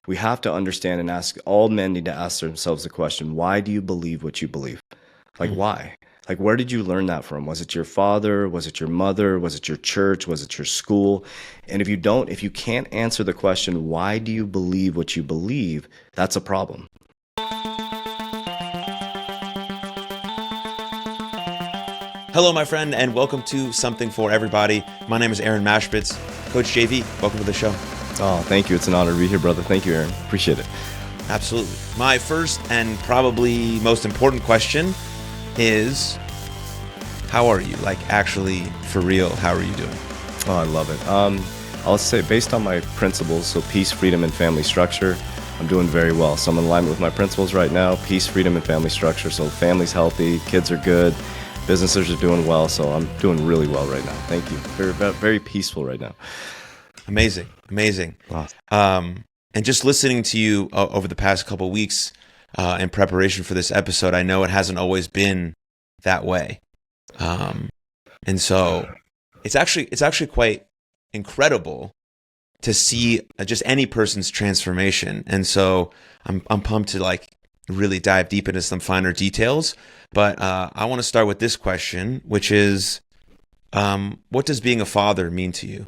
we have to understand and ask, all men need to ask themselves the question, why do you believe what you believe? Like, Mm. why? Like, where did you learn that from? Was it your father? Was it your mother? Was it your church? Was it your school? And if you can't answer the question, why do you believe what you believe? That's a problem. Hello, my friend, and welcome to Something for Everybody. My name is Aaron Machbitz. Coach JV, welcome to the show. Oh, thank you. It's an honor to be here, brother. Thank you, Aaron. Appreciate it. Absolutely. My first and probably most important question is, how are you? Like, actually, for real, how are you doing? Oh, I love it. I'll say, based on my principles, so peace, freedom, and family structure, I'm doing very well. So I'm in alignment with my principles right now, peace, freedom, and family structure. So family's healthy, kids are good, businesses are doing well. So I'm doing really well right now. Thank you. Very, very peaceful right now. Amazing. Awesome. And just listening to you over the past couple of weeks in preparation for this episode, I know it hasn't always been that way. And so it's actually quite incredible to see just any person's transformation. And so I'm pumped to like really dive deep into some finer details. But I want to start with this question, which is, what does being a father mean to you?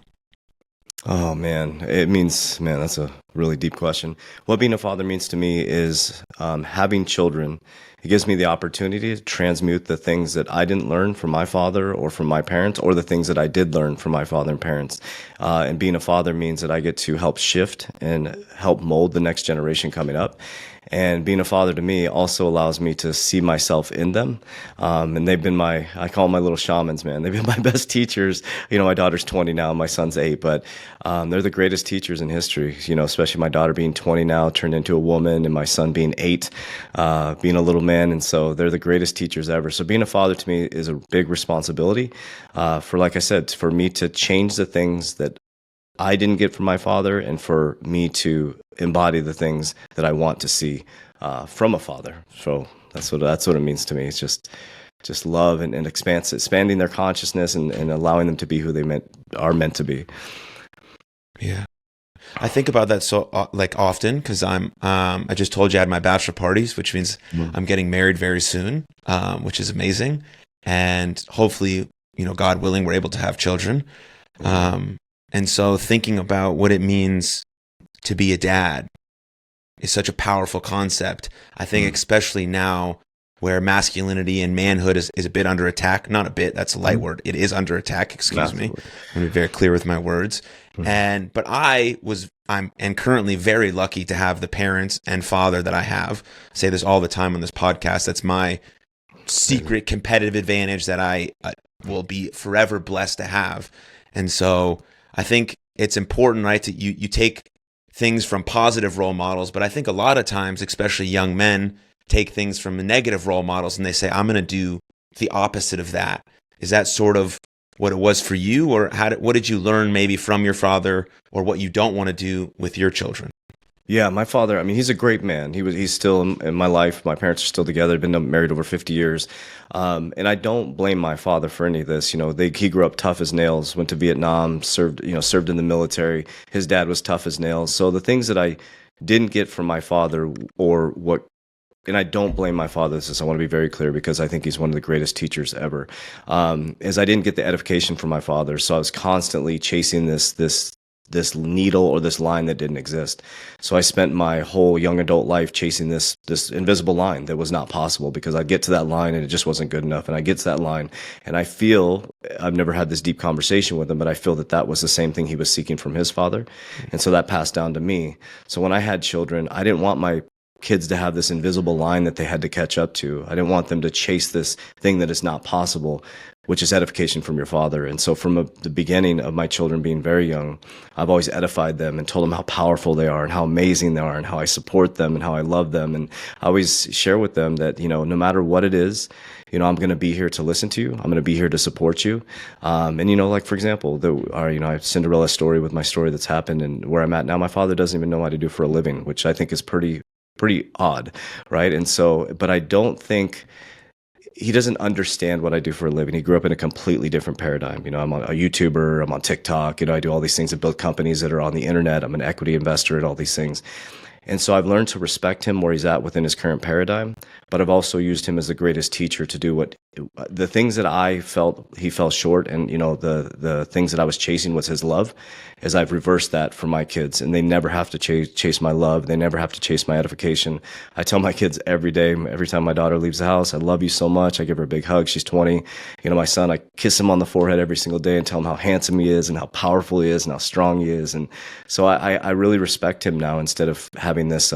Oh, man. That's a really deep question. What being a father means to me is having children. It gives me the opportunity to transmute the things that I didn't learn from my father or from my parents, or the things that I did learn from my father and parents. And being a father means that I get to help shift and help mold the next generation coming up. And being a father to me also allows me to see myself in them. And they've been I call them my little shamans, man. They've been my best teachers. My daughter's 20 now, my son's 8, but they're the greatest teachers in history, especially my daughter being 20 now, turned into a woman, and my son being 8, being a little man. And so they're the greatest teachers ever. So being a father to me is a big responsibility like I said, for me to change the things that I didn't get from my father, and for me to embody the things that I want to see from a father. So that's what it means to me. It's just love and expanding their consciousness and allowing them to be who they are meant to be. Yeah. I think about that so often because I just told you I had my bachelor parties, which means I'm getting married very soon, which is amazing. And hopefully, God willing, we're able to have children. And so thinking about what it means to be a dad is such a powerful concept. I think especially now where masculinity and manhood is a bit under attack. Not a bit, that's a light word. It is under attack, excuse me. I'm going to be very clear with my words. But I'm currently very lucky to have the parents and father that I have. I say this all the time on this podcast. That's my secret competitive advantage that I will be forever blessed to have. And so I think it's important, right, that you take things from positive role models, but I think a lot of times, especially young men, take things from negative role models and they say, I'm going to do the opposite of that. Is that sort of what it was for you, or what did you learn maybe from your father, or what you don't want to do with your children? Yeah, my father, he's a great man. He's still in my life. My parents are still together. They've been married over 50 years. And I don't blame my father for any of this. He grew up tough as nails, went to Vietnam, served in the military. His dad was tough as nails. So the things that I didn't get from my father, and I don't blame my father. I want to be very clear, because I think he's one of the greatest teachers ever, is I didn't get the edification from my father. So I was constantly chasing this needle or this line that didn't exist. So I spent my whole young adult life chasing this invisible line that was not possible, because I'd get to that line and it just wasn't good enough. And I get to that line and I feel, I've never had this deep conversation with him, but I feel that was the same thing he was seeking from his father. And so that passed down to me. So when I had children, I didn't want my kids to have this invisible line that they had to catch up to. I didn't want them to chase this thing that is not possible, which is edification from your father. And so from the beginning of my children being very young, I've always edified them and told them how powerful they are and how amazing they are and how I support them and how I love them. And I always share with them that, no matter what it is, I'm going to be here to listen to you. I'm going to be here to support you. And, like, for example, I have Cinderella's story with my story that's happened, and where I'm at now, my father doesn't even know what to do for a living, which I think is pretty odd, right? And so, but I don't think he doesn't understand what I do for a living. He grew up in a completely different paradigm. I'm a YouTuber, I'm on TikTok, I do all these things that build companies that are on the internet. I'm an equity investor and all these things. And so I've learned to respect him where he's at within his current paradigm, but I've also used him as the greatest teacher to do what the things that I felt he fell short, and the things that I was chasing was his love, as I've reversed that for my kids, and they never have to chase my love. They never have to chase my edification. I tell my kids every day, every time my daughter leaves the house, I love you so much. I give her a big hug. She's 20. My son, I kiss him on the forehead every single day and tell him how handsome he is and how powerful he is and how strong he is. And so I really respect him now, instead of having this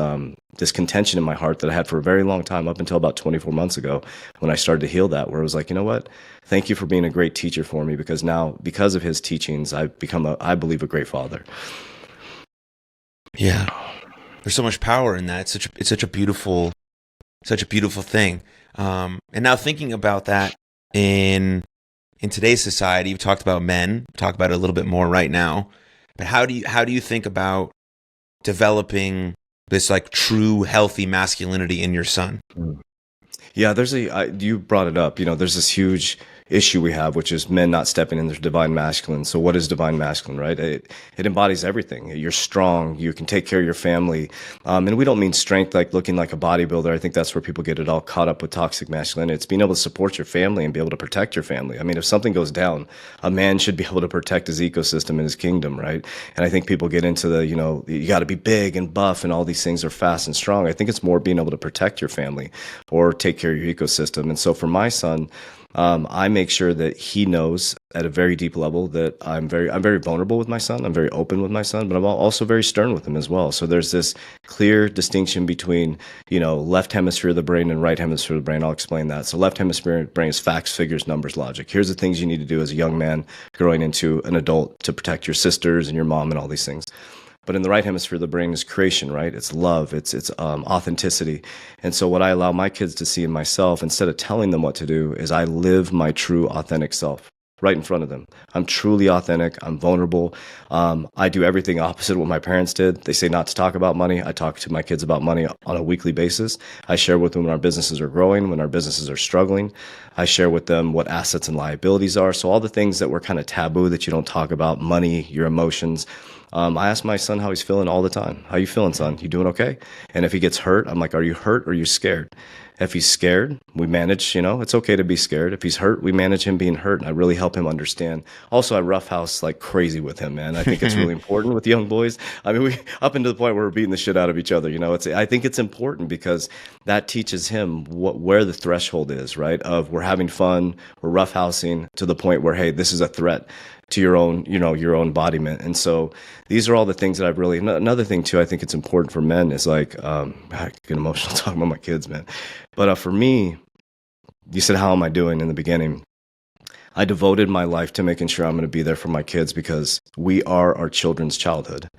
contention in my heart that I had for a very long time, up until about 24 months ago, when I started to heal that, where it was like, you know what? Thank you for being a great teacher for me, because now, because of his teachings, I've become I believe, a great father. Yeah. There's so much power in that. It's such a beautiful thing. And now thinking about that in today's society, you've talked about men, talk about it a little bit more right now, but how do you think about developing this like true healthy masculinity in your son? Yeah, you brought it up. There's this huge issue we have, which is men not stepping in their divine masculine. So what is divine masculine, right? It embodies everything. You're strong. You can take care of your family. And we don't mean strength like looking like a bodybuilder. I think that's where people get it all caught up with toxic masculinity. It's being able to support your family and be able to protect your family. I mean, if something goes down, a man should be able to protect his ecosystem and his kingdom, right? And I think people get into you got to be big and buff and all these things are fast and strong. I think it's more being able to protect your family or take care of your ecosystem. And so for my son, I make sure that he knows at a very deep level that I'm very vulnerable with my son. I'm very open with my son, but I'm also very stern with him as well. So there's this clear distinction between, left hemisphere of the brain and right hemisphere of the brain. I'll explain that. So left hemisphere of the brain is facts, figures, numbers, logic. Here's the things you need to do as a young man growing into an adult to protect your sisters and your mom and all these things. But in the right hemisphere of the brain is creation, right? It's love, it's authenticity. And so what I allow my kids to see in myself, instead of telling them what to do, is I live my true authentic self right in front of them. I'm truly authentic. I'm vulnerable. I do everything opposite of what my parents did. They say not to talk about money. I talk to my kids about money on a weekly basis. I share with them when our businesses are growing, when our businesses are struggling. I share with them what assets and liabilities are. So all the things that were kind of taboo that you don't talk about, money, your emotions. I ask my son how he's feeling all the time. How you feeling, son? You doing okay? And if he gets hurt, I'm like, are you hurt or are you scared? If he's scared, we manage, it's okay to be scared. If he's hurt, we manage him being hurt. And I really help him understand. Also, I roughhouse like crazy with him, man. I think it's really important with young boys. I mean, we up into the point where we're beating the shit out of each other. I think it's important because that teaches him where the threshold is, right? Of we're having fun, we're roughhousing to the point where, hey, this is a threat to your own, your own embodiment. And so these are all the things that I've really, another thing too, I think it's important for men is like, I get emotional talking about my kids, man. But for me, you said, how am I doing in the beginning? I devoted my life to making sure I'm going to be there for my kids because we are our children's childhood.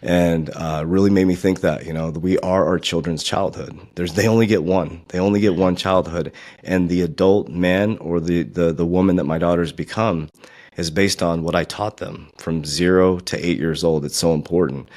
And really made me think that, we are our children's childhood. They only get one. They only get one childhood. And the adult man or the woman that my daughters become is based on what I taught them from 0 to 8 years old. It's so important.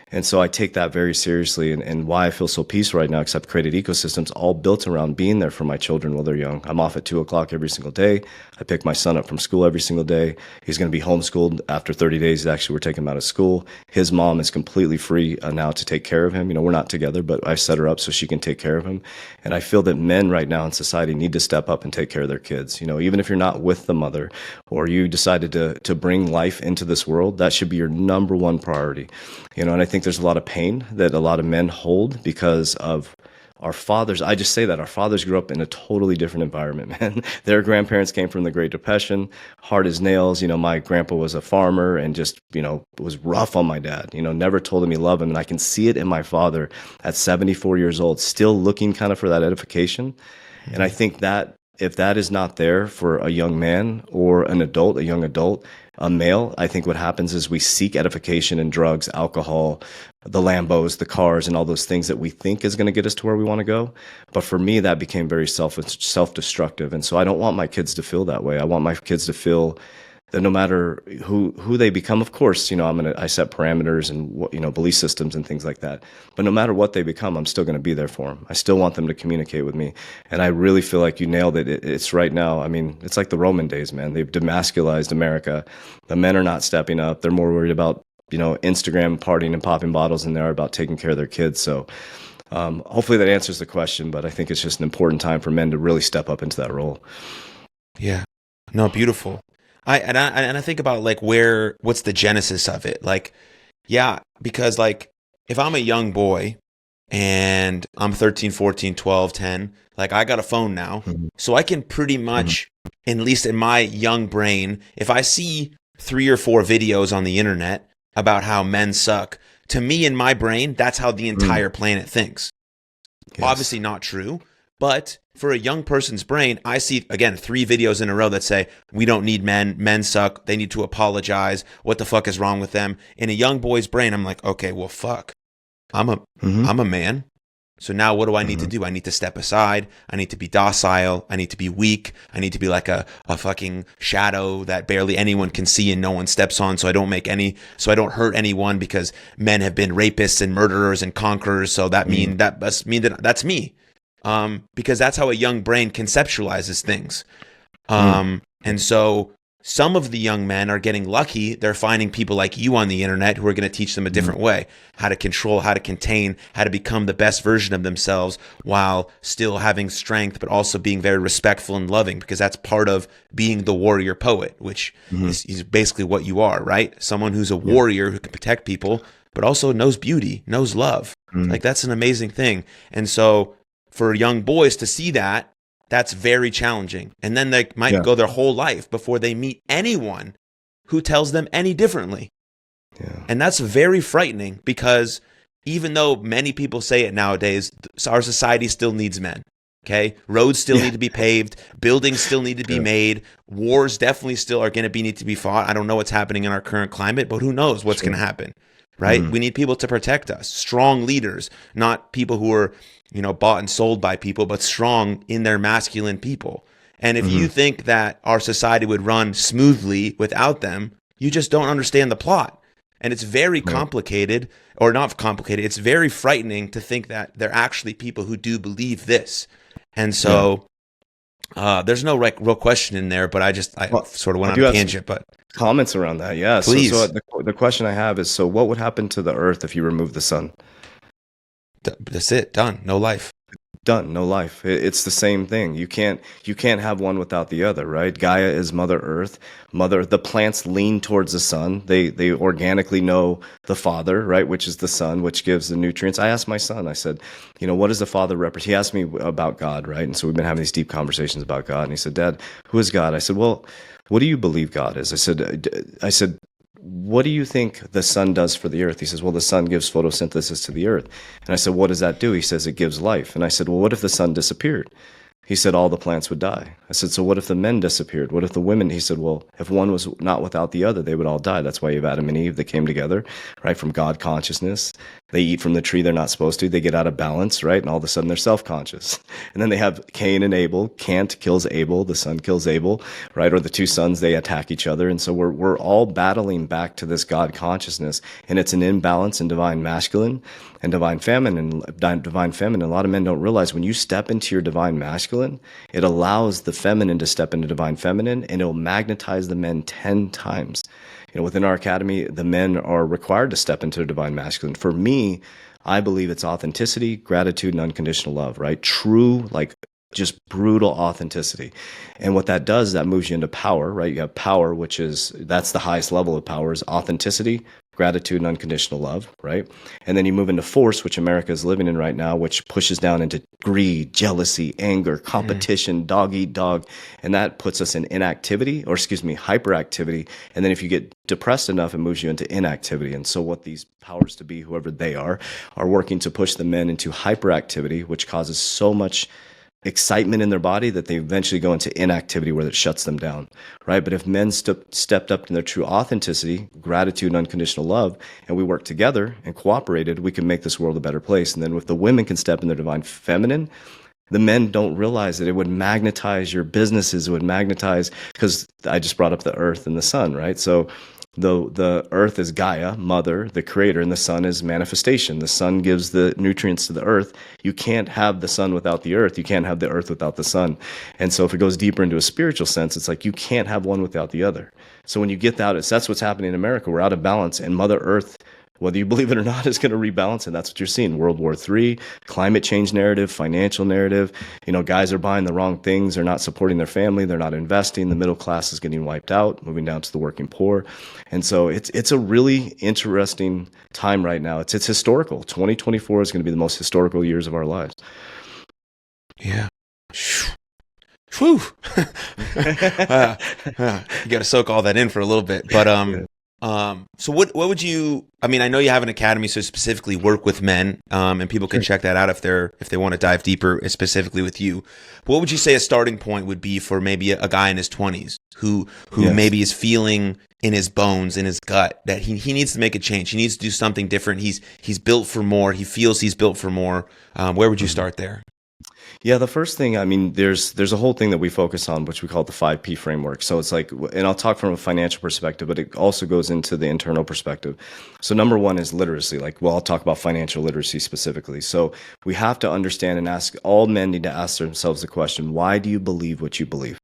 And so I take that very seriously, and why I feel so peaceful right now, because I've created ecosystems all built around being there for my children while they're young. I'm off at 2:00 every single day. I pick my son up from school every single day. He's going to be homeschooled after 30 days. Actually, we're taking him out of school. His mom is completely free now to take care of him. We're not together, but I set her up so she can take care of him. And I feel that men right now in society need to step up and take care of their kids. Even if you're not with the mother or you decided to bring life into this world, that should be your number one priority. And I think there's a lot of pain that a lot of men hold because of our fathers. I just say that our fathers grew up in a totally different environment, man. Their grandparents came from the Great Depression, hard as nails. My grandpa was a farmer and just, was rough on my dad, never told him he loved him. And I can see it in my father at 74 years old, still looking kind of for that edification. And I think that if that is not there for a young man or an adult, a young adult, a male, I think what happens is we seek edification in drugs, alcohol, the Lambos, the cars, and all those things that we think is going to get us to where we want to go. But for me, that became very self-destructive. And so I don't want my kids to feel that way. I want my kids to feel that no matter who they become, of course, I set parameters and, belief systems and things like that. But no matter what they become, I'm still going to be there for them. I still want them to communicate with me. And I really feel like you nailed it. It's right now. I mean, it's like the Roman days, man. They've demasculized America. The men are not stepping up. They're more worried about Instagram partying and popping bottles than they are about taking care of their kids. So hopefully that answers the question, but I think it's just an important time for men to really step up into that role. Yeah. No, beautiful. I think about like what's the genesis of it? Like, yeah, because like if I'm a young boy and I'm 13, 14, 12, 10, like I got a phone now, so I can pretty much, at least in my young brain, if I see 3 or 4 videos on the internet about how men suck, to me in my brain, that's how the entire planet thinks. Yes. Obviously not true, but for a young person's brain, I see, again, 3 videos in a row that say, we don't need men, men suck, they need to apologize, what the fuck is wrong with them? In a young boy's brain, I'm like, okay, well, fuck. I'm a man. So now what do I need to do? I need to step aside. I need to be docile. I need to be weak. I need to be like a fucking shadow that barely anyone can see and no one steps on, so I don't hurt anyone, because men have been rapists and murderers and conquerors. So that must mean that that's me. Because that's how a young brain conceptualizes things. And so some of the young men are getting lucky. They're finding people like you on the internet who are going to teach them a different way, how to control, how to contain, how to become the best version of themselves while still having strength, but also being very respectful and loving, because that's part of being the warrior poet, which is basically what you are, right? Someone who's a warrior who can protect people, but also knows beauty, knows love. Like that's an amazing thing. And so for young boys to see that, that's very challenging. And then they might go their whole life before they meet anyone who tells them any differently. Yeah. And that's very frightening, because even though many people say it nowadays, our society still needs men. Okay. Roads still need to be paved. Buildings still need to be made. Wars definitely still are going to need to be fought. I don't know what's happening in our current climate, but who knows what's going to happen, right? We need people to protect us, strong leaders, not people who are, bought and sold by people, but strong in their masculine people. And if you think that our society would run smoothly without them, you just don't understand the plot. And it's very complicated, or not complicated. It's very frightening to think that there are actually people who do believe this. And so there's no real question in there, but I sort of went on a tangent. But comments around that, yeah. Please. So the question I have is, so what would happen to the earth if you remove the sun? That's it. Done. No life. Done. No life. It's the same thing. You can't have one without the other, right? Gaia is Mother Earth. The plants lean towards the sun. They organically know the Father, right? Which is the sun, which gives the nutrients. I asked my son, I said, what does the Father represent? He asked me about God, right? And so we've been having these deep conversations about God. And he said, Dad, who is God? I said, well, what do you believe God is? I said, what do you think the sun does for the earth? He says, well, the sun gives photosynthesis to the earth. And I said, what does that do? He says, it gives life. And I said, well, what if the sun disappeared? He said, all the plants would die. I said, so what if the men disappeared? What if the women? He said, well, if one was not without the other, they would all die. That's why you have Adam and Eve that came together, right? From God consciousness. They eat from the tree they're not supposed to. They get out of balance, right? And all of a sudden they're self-conscious. And then they have Cain and Abel. Cant kills Abel. The son kills Abel, right? Or the two sons, they attack each other. And so we're all battling back to this God consciousness. And it's an imbalance in divine masculine and divine feminine. A lot of men don't realize when you step into your divine masculine, it allows the feminine to step into divine feminine, and it'll magnetize the men 10 times. Within our academy, the men are required to step into their divine masculine. For me, I believe it's authenticity, gratitude, and unconditional love, right? True, like just brutal authenticity. And what that does, that moves you into power, right? You have power, that's the highest level of power, is authenticity, gratitude, and unconditional love, right? And then you move into force, which America is living in right now, which pushes down into greed, jealousy, anger, competition, dog eat dog. And that puts us in hyperactivity. And then if you get depressed enough, it moves you into inactivity. And so what these powers to be, whoever they are working to push the men into hyperactivity, which causes so much excitement in their body that they eventually go into inactivity where it shuts them down, right? But if men stepped up in their true authenticity, gratitude, and unconditional love, and we worked together and cooperated, we can make this world a better place. And then if the women can step in their divine feminine, the men don't realize that it would magnetize your businesses, it would magnetize, because I just brought up the earth and the sun, right? So The earth is Gaia, mother, the creator, and the sun is manifestation. The sun gives the nutrients to the earth. You can't have the sun without the earth. You can't have the earth without the sun. And so if it goes deeper into a spiritual sense, it's like you can't have one without the other. So when you get that, that's what's happening in America. We're out of balance, and Mother Earth, whether you believe it or not, is going to rebalance, and that's what you're seeing. World War III, climate change narrative, financial narrative. Guys are buying the wrong things. They're not supporting their family. They're not investing. The middle class is getting wiped out, moving down to the working poor. And so it's a really interesting time right now. It's historical. 2024 is going to be the most historical years of our lives. Yeah. Whew. You got to soak all that in for a little bit, but so what would you? I mean, I know you have an academy, so specifically work with men, and people can check that out if they want to dive deeper, specifically with you. But what would you say a starting point would be for maybe a guy in his 20s who maybe is feeling in his bones, in his gut, that he needs to make a change. He needs to do something different. He's built for more. He feels he's built for more. Where would you start there? Yeah, the first thing, I mean, there's a whole thing that we focus on, which we call the 5P framework. So it's like, and I'll talk from a financial perspective, but it also goes into the internal perspective. So number one is literacy. I'll talk about financial literacy specifically. So we have to understand and ask, all men need to ask themselves the question, why do you believe what you believe?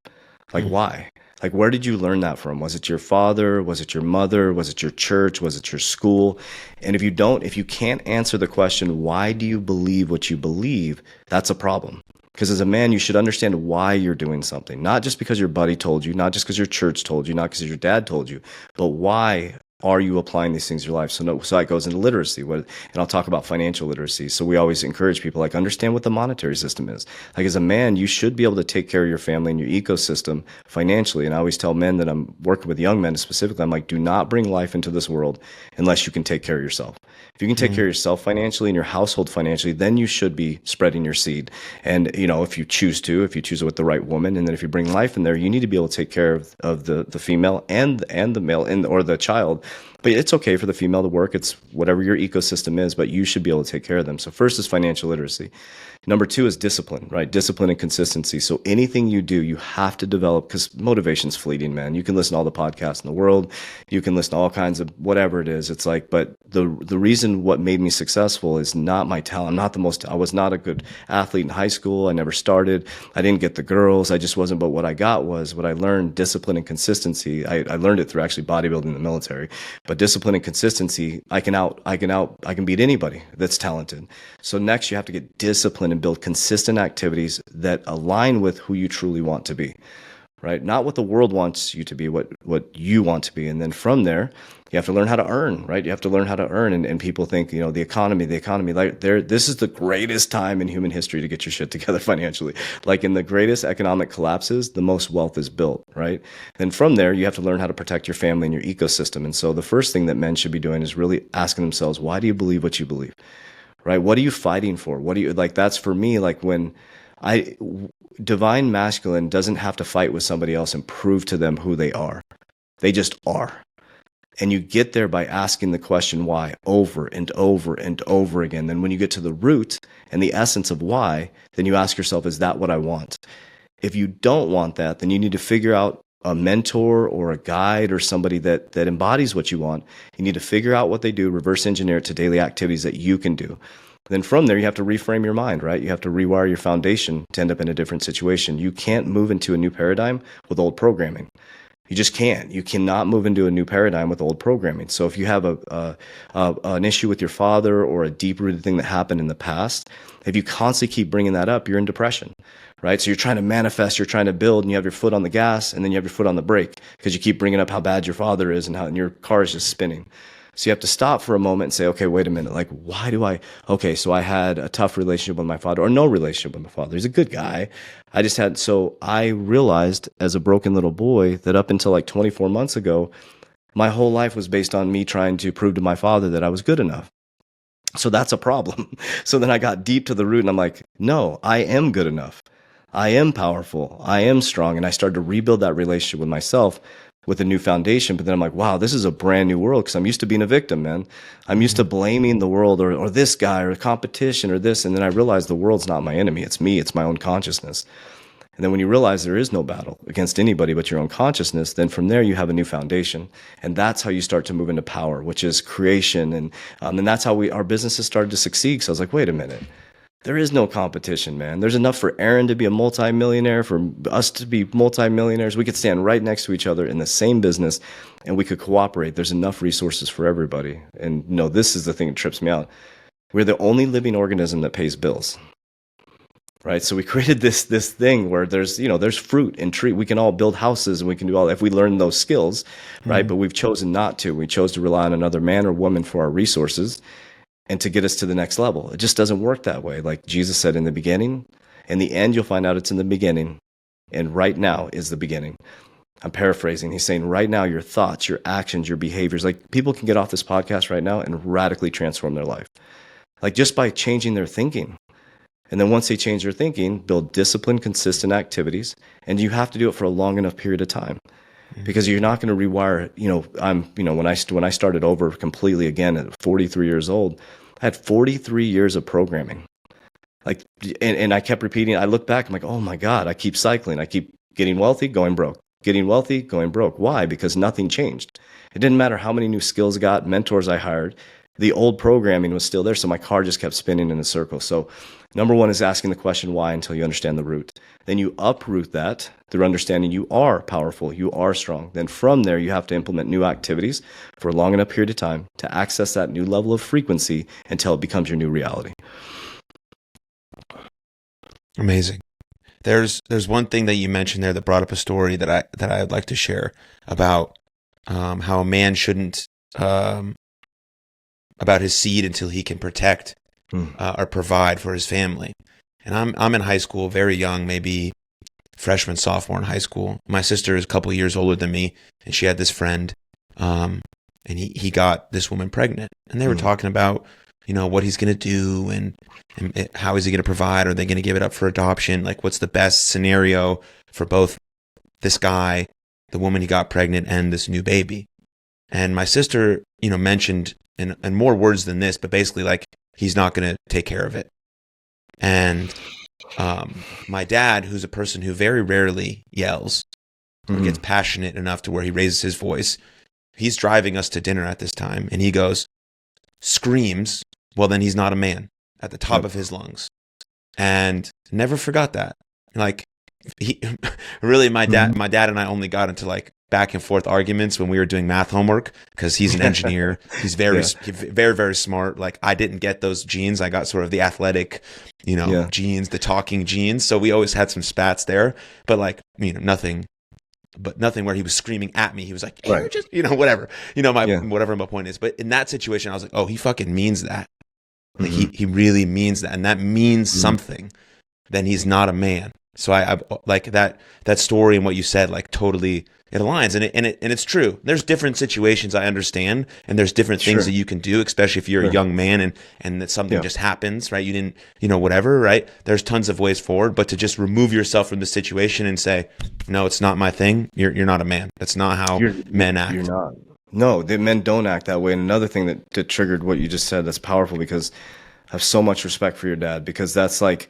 Why? Where did you learn that from? Was it your father? Was it your mother? Was it your church? Was it your school? And if you can't answer the question, why do you believe what you believe? That's a problem. Because as a man, you should understand why you're doing something. Not just because your buddy told you, not just because your church told you, not because your dad told you, but why are you applying these things in your life? So that goes into literacy. And I'll talk about financial literacy. So we always encourage people, understand what the monetary system is. As a man, you should be able to take care of your family and your ecosystem financially. And I always tell men that I'm working with young men specifically, I'm like, do not bring life into this world unless you can take care of yourself. If you can take care of yourself financially and your household financially, then you should be spreading your seed. And, if you choose it with the right woman, and then if you bring life in there, you need to be able to take care of the female and the male or the child. But it's okay for the female to work. It's whatever your ecosystem is, but you should be able to take care of them. So first is financial literacy. Number two is discipline, right? Discipline and consistency. So anything you do, you have to develop, because motivation's fleeting, man. You can listen to all the podcasts in the world. You can listen to all kinds of whatever it is. It's but the reason what made me successful is not my talent. I was not a good athlete in high school. I never started. I didn't get the girls. I just wasn't. But what I got was what I learned, discipline and consistency. I learned it through actually bodybuilding in the military. But discipline and consistency, I can beat anybody that's talented. So next you have to get disciplined and build consistent activities that align with who you truly want to be, right? Not what the world wants you to be, what you want to be. And then from there, you have to learn how to earn, right? You have to learn how to earn. And people think, the economy, this is the greatest time in human history to get your shit together financially. In the greatest economic collapses, the most wealth is built, right? Then from there, you have to learn how to protect your family and your ecosystem. And so the first thing that men should be doing is really asking themselves, why do you believe what you believe? Right? What are you fighting for? What do you that's for me, when divine masculine doesn't have to fight with somebody else and prove to them who they are. They just are. And you get there by asking the question why over and over and over again. Then when you get to the root and the essence of why, then you ask yourself, is that what I want? If you don't want that, then you need to figure out a mentor or a guide or somebody that embodies what you want. You need to figure out what they do, reverse engineer it to daily activities that you can do. Then from there, you have to reframe your mind, right? You have to rewire your foundation to end up in a different situation. You can't move into a new paradigm with old programming. You just can't. You cannot move into a new paradigm with old programming. So if you have an issue with your father or a deep-rooted thing that happened in the past, if you constantly keep bringing that up, you're in depression, right? So you're trying to manifest, you're trying to build, and you have your foot on the gas, and then you have your foot on the brake because you keep bringing up how bad your father is and your car is just spinning. So you have to stop for a moment and say, okay, wait a minute. So I had a tough relationship with my father or no relationship with my father. He's a good guy. So I realized as a broken little boy that up until 24 months ago, my whole life was based on me trying to prove to my father that I was good enough. So that's a problem. So then I got deep to the root and I'm like, no, I am good enough. I am powerful. I am strong. And I started to rebuild that relationship with myself with a new foundation. But then I'm like, wow, this is a brand new world because I'm used to being a victim, man. I'm used to blaming the world or this guy or competition or this. And then I realized the world's not my enemy. It's me. It's my own consciousness. And then when you realize there is no battle against anybody but your own consciousness, then from there you have a new foundation. And that's how you start to move into power, which is creation. And that's how our businesses started to succeed. So I was like, wait a minute. There is no competition, man. There's enough for Aaron to be a multimillionaire, for us to be multimillionaires. We could stand right next to each other in the same business and we could cooperate. There's enough resources for everybody. And no, this is the thing that trips me out. We're the only living organism that pays bills. Right. So we created this thing where there's fruit and tree. We can all build houses and we can do all if we learn those skills. Right. But we've chosen not to. We chose to rely on another man or woman for our resources and to get us to the next level. It just doesn't work that way. Like Jesus said in the beginning, in the end, you'll find out it's in the beginning. And right now is the beginning. I'm paraphrasing. He's saying right now, your thoughts, your actions, your behaviors, like people can get off this podcast right now and radically transform their life. Like just by changing their thinking. And then once they change their thinking, build disciplined, consistent activities. And you have to do it for a long enough period of time. Because you're not going to rewire, when I started over completely again at 43 years old, I had 43 years of programming. Like, and I kept repeating, I look back, I'm like, oh my God, I keep cycling. I keep getting wealthy, going broke, getting wealthy, going broke. Why? Because nothing changed. It didn't matter how many new skills I got, mentors I hired. The old programming was still there. So my car just kept spinning in a circle. So number one is asking the question why until you understand the root. Then you uproot that through understanding you are powerful, you are strong. Then from there, you have to implement new activities for a long enough period of time to access that new level of frequency until it becomes your new reality. Amazing. There's one thing that you mentioned there that brought up a story that I'd like to share about how a man shouldn't about his seed until he can protect or provide for his family. And I'm in high school, very young, maybe freshman, sophomore in high school. My sister is a couple of years older than me, and she had this friend, and he got this woman pregnant. And they were talking about, what he's going to do and how is he going to provide? Are they going to give it up for adoption? Like, what's the best scenario for both this guy, the woman he got pregnant, and this new baby? And my sister, mentioned in more words than this, but basically like, he's not going to take care of it. And my dad, who's a person who very rarely yells or gets passionate enough to where he raises his voice, he's driving us to dinner at this time, and he goes, screams, well, then he's not a man, at the top of his lungs. And never forgot that. Like, he really, my dad and I only got into like back and forth arguments when we were doing math homework, because he's an engineer. He's very, very, very smart. Like, I didn't get those genes. I got sort of the athletic, genes, the talking genes. So we always had some spats there, but like, nothing where he was screaming at me. He was like, hey, just, whatever, whatever my point is. But in that situation, I was like, oh, he fucking means that. Like, he really means that. And that means something. Then he's not a man. So I like that story and what you said, like totally it aligns, and it's true. There's different situations, I understand, and there's different things that you can do, especially if you're a young man and that something just happens, right? You didn't, whatever, right? There's tons of ways forward, but to just remove yourself from the situation and say, no, it's not my thing. You're not a man. That's not how men act. You're not. No, the men don't act that way. And another thing that triggered what you just said that's powerful, because I have so much respect for your dad, because that's like,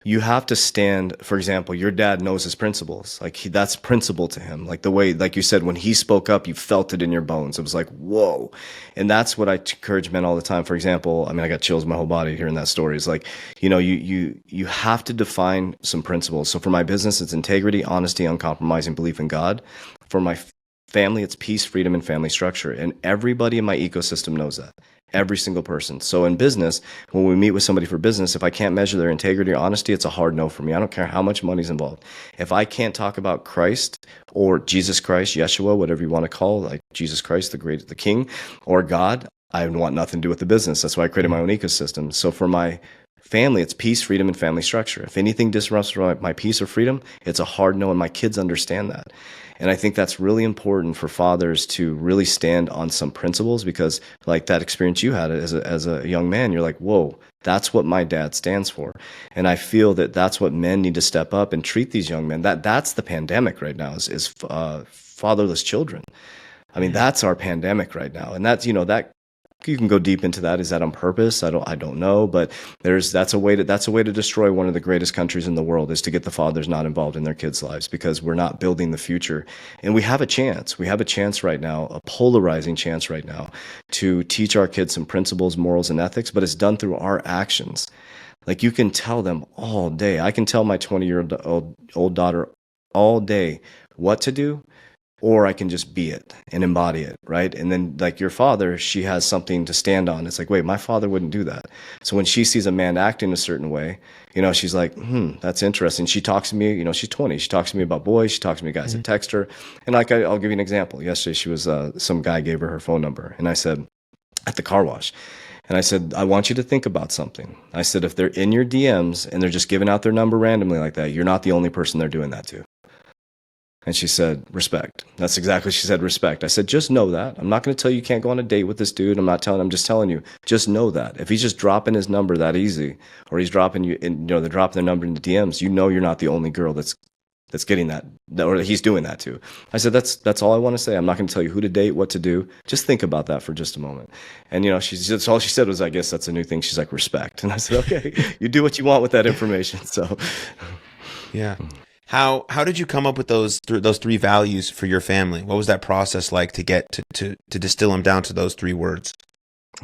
you have to stand, for example, your dad knows his principles. Like, that's principle to him. Like the way, like you said, when he spoke up, you felt it in your bones. It was like, whoa. And that's what I encourage men all the time. For example, I mean, I got chills in my whole body hearing that story. It's like, you have to define some principles. So for my business, it's integrity, honesty, uncompromising belief in God. For my family, it's peace, freedom, and family structure. And everybody in my ecosystem knows that. Every single person. So in business, when we meet with somebody for business, if I can't measure their integrity or honesty, it's a hard no for me. I don't care how much money's involved. If I can't talk about Christ or Jesus Christ, Yeshua, whatever you want to call, like Jesus Christ, the King, or God, I want nothing to do with the business. That's why I created my own ecosystem. So for my family, it's peace, freedom, and family structure. If anything disrupts my peace or freedom, it's a hard no, and my kids understand that. And I think that's really important for fathers to really stand on some principles, because like that experience you had as a young man, you're like, whoa, that's what my dad stands for. And I feel that that's what men need to step up and treat these young men. That's the pandemic right now is fatherless children. I mean, that's our pandemic right now. And that's, that you can go deep into that. Is that on purpose? I don't know, but that's a way to destroy one of the greatest countries in the world, is to get the fathers not involved in their kids' lives, because we're not building the future. And we have a chance. We have a chance right now, a polarizing chance right now, to teach our kids some principles, morals, and ethics, but it's done through our actions. Like, you can tell them all day. I can tell my 20-year-old daughter all day what to do, or I can just be it and embody it, right? And then, like your father, she has something to stand on. It's like, wait, my father wouldn't do that. So when she sees a man acting a certain way, she's like, that's interesting. She talks to me, she's 20. She talks to me about boys. She talks to me guys that text her. And like, I'll give you an example. Yesterday, she was, some guy gave her phone number. And I said, at the car wash, and I said, I want you to think about something. I said, if they're in your DMs and they're just giving out their number randomly like that, you're not the only person they're doing that to. And she said, respect. That's exactly what she said, respect. I said, just know that. I'm not going to tell you can't go on a date with this dude. I'm just telling you, just know that. If he's just dropping his number that easy, or he's dropping they're dropping their number in the DMs, you're not the only girl that's getting that, or he's doing that to. I said, that's all I want to say. I'm not going to tell you who to date, what to do. Just think about that for just a moment. And, all she said was, I guess that's a new thing. She's like, respect. And I said, okay, you do what you want with that information. So, yeah. How did you come up with those three values for your family? What was that process like to get to distill them down to those three words?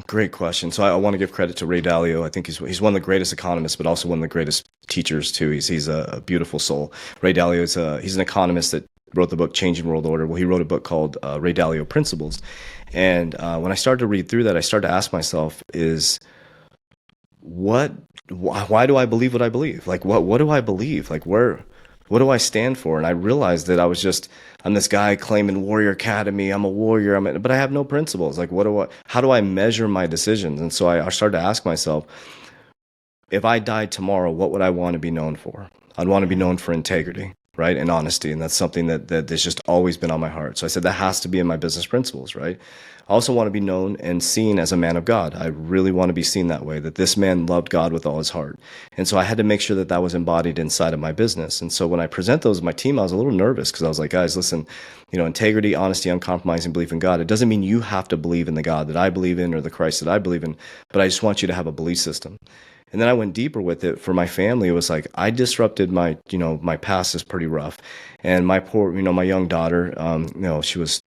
Great question. So I want to give credit to Ray Dalio. I think he's one of the greatest economists, but also one of the greatest teachers too. He's a beautiful soul. Ray Dalio he's an economist that wrote the book Changing World Order. Well, he wrote a book called Ray Dalio Principles. And when I started to read through that, I started to ask myself, why do I believe what I believe? Like, what do I believe? Like, what do I stand for? And I realized that I'm this guy claiming Warrior Academy. I'm a warrior. But I have no principles. Like, how do I measure my decisions? And so I started to ask myself, if I died tomorrow, what would I want to be known for? I'd want to be known for integrity, right? And honesty. And that's something that's just always been on my heart. So I said, that has to be in my business principles, right? I also want to be known and seen as a man of God. I really want to be seen that way, that this man loved God with all his heart. And so I had to make sure that was embodied inside of my business. And so when I present those to my team, I was a little nervous, because I was like, guys, listen, integrity, honesty, uncompromising belief in God. It doesn't mean you have to believe in the God that I believe in or the Christ that I believe in, but I just want you to have a belief system. And then I went deeper with it. For my family, it was like, I disrupted my past is pretty rough. And my poor, my young daughter, she was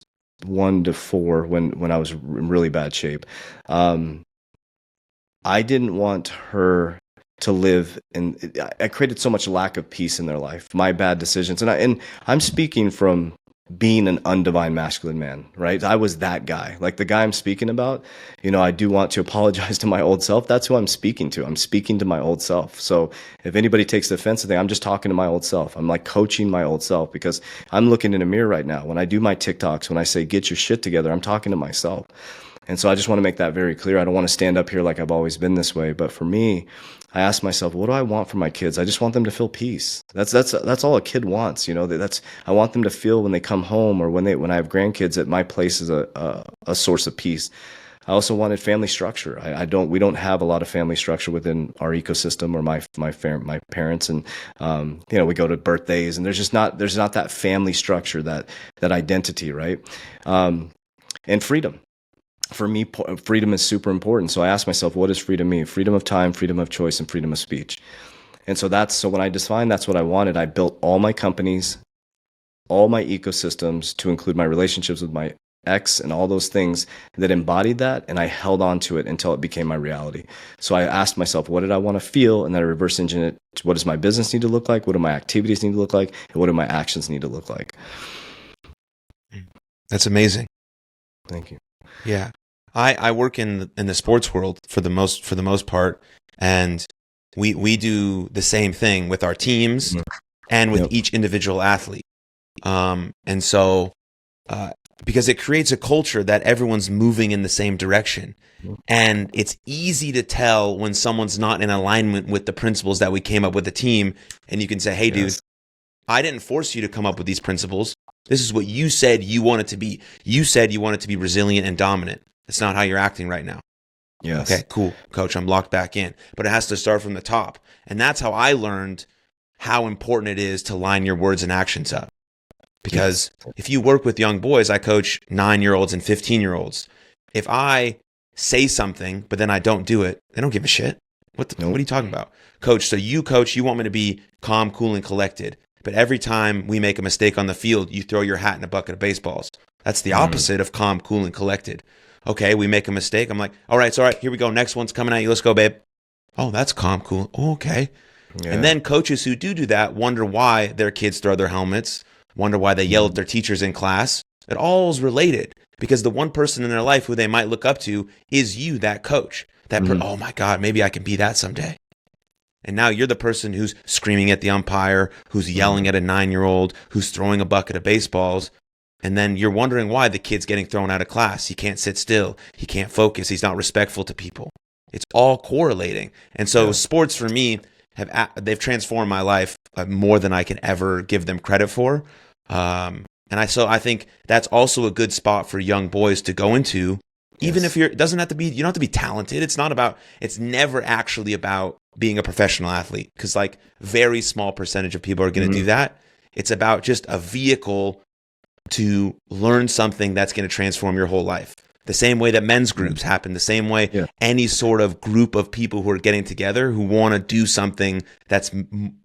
1 to 4 when I was in really bad shape. I didn't want her to live, and I created so much lack of peace in their life, my bad decisions. And I'm speaking from being an undivine masculine man, right? I was that guy, like the guy I'm speaking about. I do want to apologize to my old self. That's who I'm speaking to. I'm speaking to my old self. So if anybody takes the offense, I'm just talking to my old self. I'm like coaching my old self, because I'm looking in a mirror right now. When I do my TikToks, when I say, get your shit together, I'm talking to myself. And so I just want to make that very clear. I don't want to stand up here like I've always been this way. But for me, I ask myself, what do I want for my kids? I just want them to feel peace. That's all a kid wants. I want them to feel when they come home, or when I have grandkids, that my place is a source of peace. I also wanted family structure. We don't have a lot of family structure within our ecosystem, or my parents, and we go to birthdays, and there's not that family structure, that identity, right? And freedom. For me, freedom is super important. So I asked myself, what does freedom mean? Freedom of time, freedom of choice, and freedom of speech. And so when I defined that's what I wanted, I built all my companies, all my ecosystems, to include my relationships with my ex and all those things that embodied that. And I held on to it until it became my reality. So I asked myself, what did I want to feel? And then I reverse engineered it to, what does my business need to look like? What do my activities need to look like? And what do my actions need to look like? That's amazing. Thank you. Yeah. I work in the sports world for the most part, and we do the same thing with our teams and with each individual athlete. And so because it creates a culture that everyone's moving in the same direction. And it's easy to tell when someone's not in alignment with the principles that we came up with the team. And you can say, hey, dude, I didn't force you to come up with these principles. This is what you said you want it to be. You said you want it to be resilient and dominant. That's not how you're acting right now. Yes. Okay, cool. Coach, I'm locked back in. But it has to start from the top. And that's how I learned how important it is to line your words and actions up. Because if you work with young boys, I coach 9-year-olds and 15-year-olds. If I say something, but then I don't do it, they don't give a shit. What Nope. are you talking about? Coach, so you coach, you want me to be calm, cool, and collected. But every time we make a mistake on the field, you throw your hat in a bucket of baseballs. That's the opposite of calm, cool, and collected. Okay, we make a mistake. I'm like, all right, it's all right. Here we go. Next one's coming at you. Let's go, babe. Oh, that's calm, cool. Oh, okay. Yeah. And then coaches who do that wonder why their kids throw their helmets, wonder why they yell at their teachers in class. It all is related because the one person in their life who they might look up to is you, that coach. Oh my God, maybe I can be that someday. And now you're the person who's screaming at the umpire, who's yelling at a 9-year-old, who's throwing a bucket of baseballs. And then you're wondering why the kid's getting thrown out of class. He can't sit still. He can't focus. He's not respectful to people. It's all correlating. And so sports for me, they've transformed my life more than I can ever give them credit for. I think that's also a good spot for young boys to go into. Even if you don't have to be talented. It's never actually about being a professional athlete, because like very small percentage of people are going to do that. It's about just a vehicle to learn something that's going to transform your whole life. The same way that men's groups happen, the same way any sort of group of people who are getting together who want to do something that's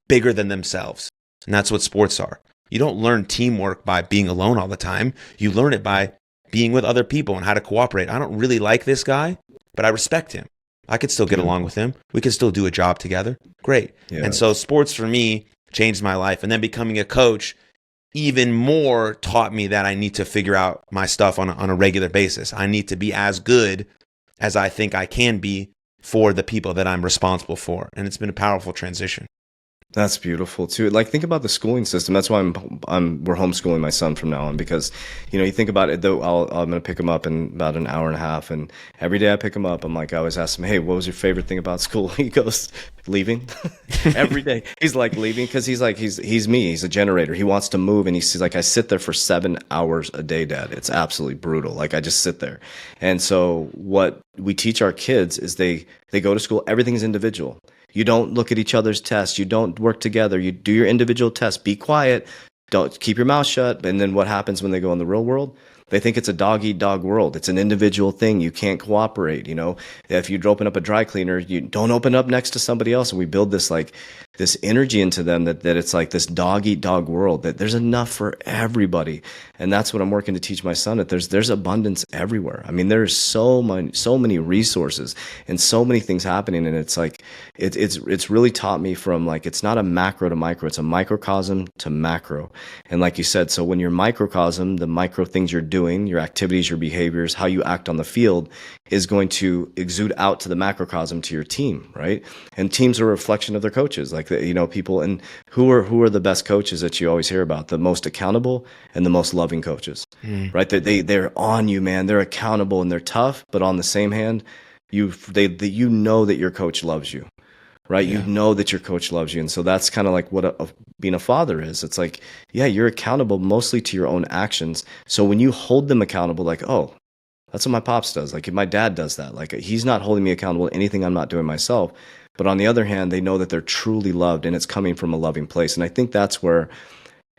bigger than themselves. And that's what sports are. You don't learn teamwork by being alone all the time. You learn it by being with other people and how to cooperate. I don't really like this guy, but I respect him. I could still get along with him. We could still do a job together. Great. Yeah. And so sports for me changed my life. And then becoming a coach even more taught me that I need to figure out my stuff on a regular basis. I need to be as good as I think I can be for the people that I'm responsible for. And it's been a powerful transition. That's beautiful too. Like, think about the schooling system. That's why we're homeschooling my son from now on, because, you think about it though. I'm going to pick him up in about an hour and a half. And every day I pick him up, I always ask him, hey, what was your favorite thing about school? He goes, leaving. Every day. He's like leaving. Cause he's me. He's a generator. He wants to move. And he's like, I sit there for 7 hours a day, Dad. It's absolutely brutal. Like, I just sit there. And so what we teach our kids is they go to school. Everything's individual. You don't look at each other's tests. You don't work together. You do your individual tests. Be quiet. Don't keep your mouth shut. And then what happens when they go in the real world? They think it's a dog-eat-dog world. It's an individual thing. You can't cooperate. If you open up a dry cleaner, you don't open up next to somebody else. And we build this this energy into them that it's like this dog-eat-dog world, that there's enough for everybody. And that's what I'm working to teach my son, that there's abundance everywhere. There's so many resources and so many things happening. And it's like, it's really taught me from it's not a macro to micro, it's a microcosm to macro. And like you said, so when you're microcosm, the micro things you're doing, your activities, your behaviors, how you act on the field is going to exude out to the macrocosm, to your team, right? And teams are a reflection of their coaches, people. And who are the best coaches that you always hear about? The most accountable and the most loving coaches, right? They're on you, man. They're accountable and they're tough, but on the same hand, you know that your coach loves you, right? Yeah. You know that your coach loves you. And so that's kind of like what being a father is. It's like, yeah, you're accountable mostly to your own actions. So when you hold them accountable, oh, that's what my pops does. If my dad does that, he's not holding me accountable to anything I'm not doing myself. But on the other hand, they know that they're truly loved and it's coming from a loving place. And I think that's where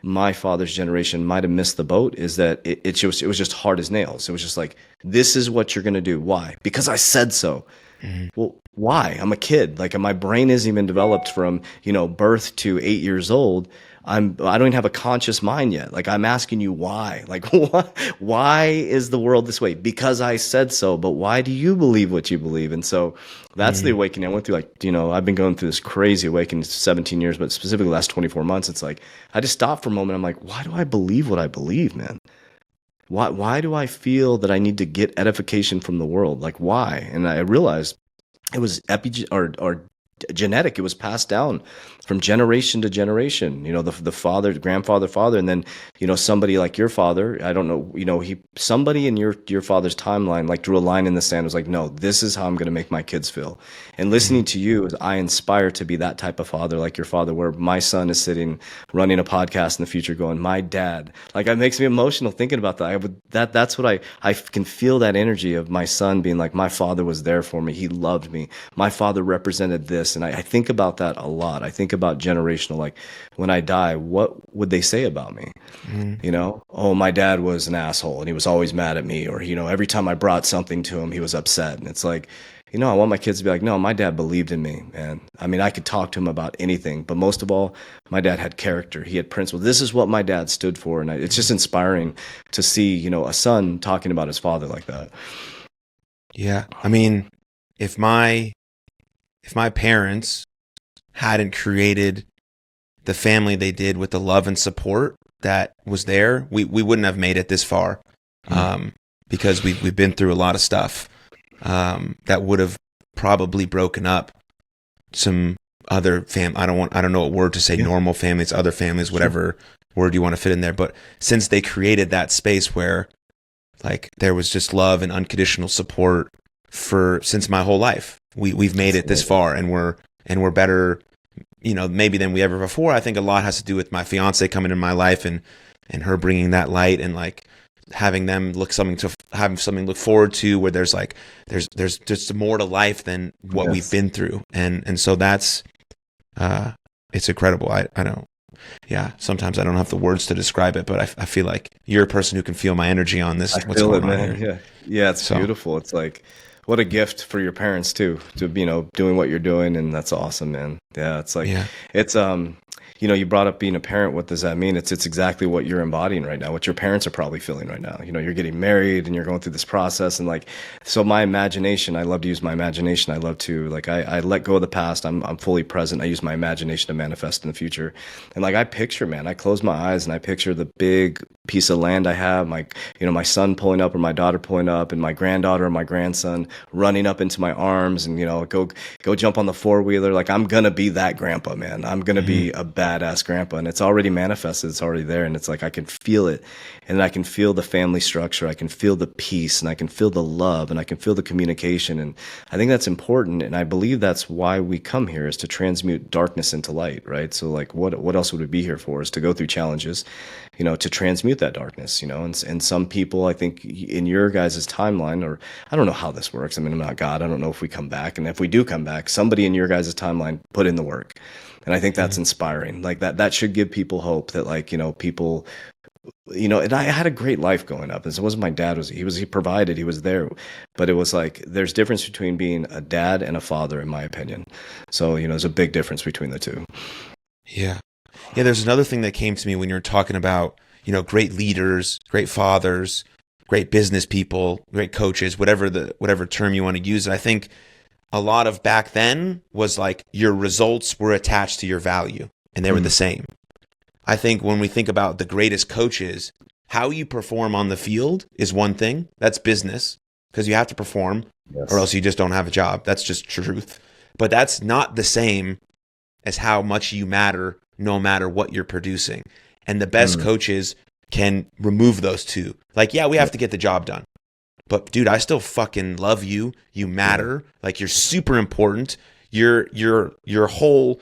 my father's generation might have missed the boat, is that it was just hard as nails. It was just like, this is what you're going to do. Why? Because I said so. Mm-hmm. Well, why? I'm a kid. My brain isn't even developed from, birth to 8 years old. I don't even have a conscious mind yet. I'm asking you why. Why is the world this way? Because I said so. But why do you believe what you believe? And so that's the awakening I went through. I've been going through this crazy awakening 17 years, but specifically the last 24 months. It's I just stopped for a moment. I'm like, why do I believe what I believe, man? Why do I feel that I need to get edification from the world? Why? And I realized it was genetic. It was passed down from generation to generation. The father, grandfather, father, and then somebody like your father. I don't know. Somebody in your father's timeline drew a line in the sand. Was like, no, this is how I'm going to make my kids feel. And listening to you, I inspire to be that type of father, like your father, where my son is sitting running a podcast in the future, going, my dad. It makes me emotional thinking about that. That's what I can feel, that energy of my son being like, my father was there for me. He loved me. My father represented this. this, and I think about that a lot. I think about generational, like when I die, what would they say about me? You know, oh, my dad was an asshole and he was always mad at me, or, you know, every time I brought something to him, he was upset. And it's like, you know, I want my kids to be like, no, my dad believed in me, man. I mean, I could talk to him about anything, but most of all, my dad had character. He had principles. This is what my dad stood for. And it's just inspiring to see, you know, a son talking about his father like that. Yeah. I mean, if my parents hadn't created the family they did with the love and support that was there, we wouldn't have made it this far. Because we've been through a lot of stuff that would have probably broken up some other I don't know what word to say, normal families, other families, whatever word you want to fit in there. But since they created that space where like there was just love and unconditional support since my whole life, we've made it this far, and we're better, you know, maybe than we ever before. I think a lot has to do with my fiance coming in my life and her bringing that light, and like having them something to look forward to, where there's just more to life than what we've been through. And so that's, it's incredible. I don't, sometimes I don't have the words to describe it, but I feel like you're a person who can feel my energy on this. I feel it, man. Yeah. It's beautiful. It's like, what a gift for your parents too, to, you know, doing what you're doing. And that's awesome, man. Yeah. It's like, it's, you know, you brought up being a parent. What does that mean? It's exactly what you're embodying right now, what your parents are probably feeling right now. You know, you're getting married and you're going through this process. And like, so my imagination, I love to use my imagination. I love to, like, I let go of the past. I'm fully present. I use my imagination to manifest in the future. And like, I picture, man, I close my eyes and I picture the big piece of land I have, my, you know, my son pulling up or my daughter pulling up, and my granddaughter or my grandson running up into my arms, and, you know, go jump on the four-wheeler. Like, I'm going to be that grandpa, man. I'm going to be a badass grandpa, and it's already manifested. It's already there. And it's like, I can feel it, and I can feel the family structure. I can feel the peace, and I can feel the love, and I can feel the communication. And I think that's important. And I believe that's why we come here, is to transmute darkness into light, right? So like, what else would we be here for? Is to go through challenges, you know, to transmute that darkness, you know. And some people, I think in your guys' timeline, or I don't know how this works. I mean, I'm not God. I don't know if we come back. And if we do come back, somebody in your guys' timeline put in the work. And I think that's inspiring. Like that should give people hope that, like, you know, people, you know, and I had a great life growing up. It wasn't my dad he provided, he was there, but it was like, there's difference between being a dad and a father, in my opinion. So, you know, there's a big difference between the two. Yeah. Yeah. There's another thing that came to me when you're talking about, you know, great leaders, great fathers, great business people, great coaches, whatever term you want to use. And I think a lot of back then was like your results were attached to your value, and they were the same. I think when we think about the greatest coaches, how you perform on the field is one thing. That's business, because you have to perform or else you just don't have a job. That's just truth. But that's not the same as how much you matter, no matter what you're producing. And the best coaches can remove those two. Like, yeah, we have to get the job done. But dude, I still fucking love you. You matter. Like, you're super important. Your whole